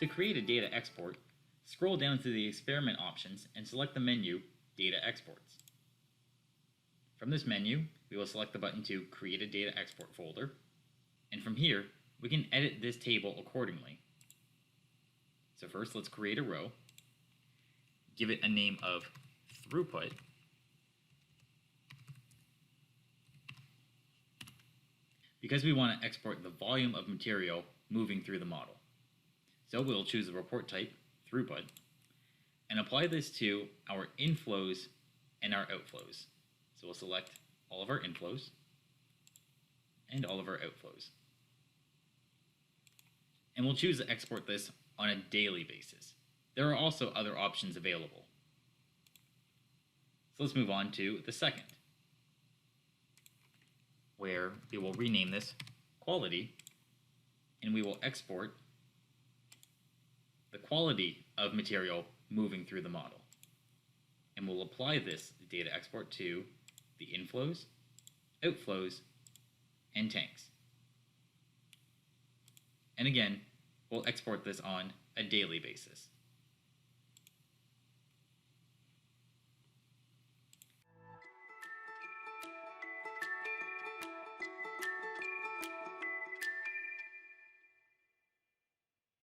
To create a data export, scroll down to the experiment options and select the menu Data Exports. From this menu, we will select the button to create a data export folder, and from here, we can edit this table accordingly. So first, let's create a row, give it a name of Throughput, because we want to export the volume of material moving through the model. So we'll choose the report type, Throughput, and apply this to our inflows and our outflows. So we'll select all of our inflows and all of our outflows. And we'll choose to export this on a daily basis. There are also other options available. So let's move on to the second, where we will rename this Quality, and we will export the quality of material moving through the model. And we'll apply this data export to the inflows, outflows, and tanks. And again, we'll export this on a daily basis.